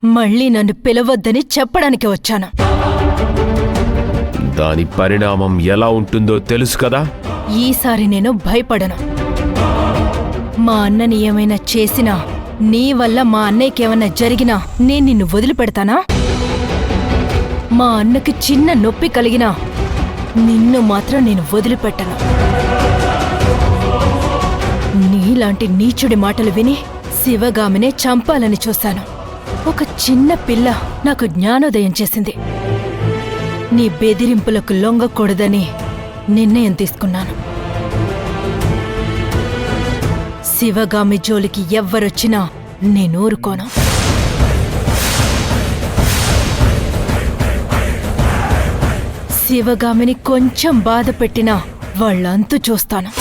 మళ్ళీ నన్ను పిలవద్దని చెప్పడానికి వచ్చాను. దాని పరిణామం ఎలా ఉంటుందో తెలుసు కదా. ఈసారి నేను భయపడను. మా అన్నని ఏమైనా చేసినా, నీ వల్ల మా అన్నయ్యకేమైనా జరిగినా నేను నిన్ను వదిలిపెడతానా? మా అన్నకి చిన్న నొప్పి కలిగినా నిన్ను మాత్రం నేను వదిలిపెట్టను. నీలాంటి నీచుడి మాటలు విని శివగామినే చంపాలని చూశాను. ఒక చిన్న పిల్ల నాకు జ్ఞానోదయం చేసింది. నీ బెదిరింపులకు లొంగకూడదని నిర్ణయం తీసుకున్నాను. శివగామి జోలికి ఎవ్వరొచ్చినా నేనూరుకోను. శివగామిని కొంచెం బాధ పెట్టినా వాళ్ళంతు చూస్తాను.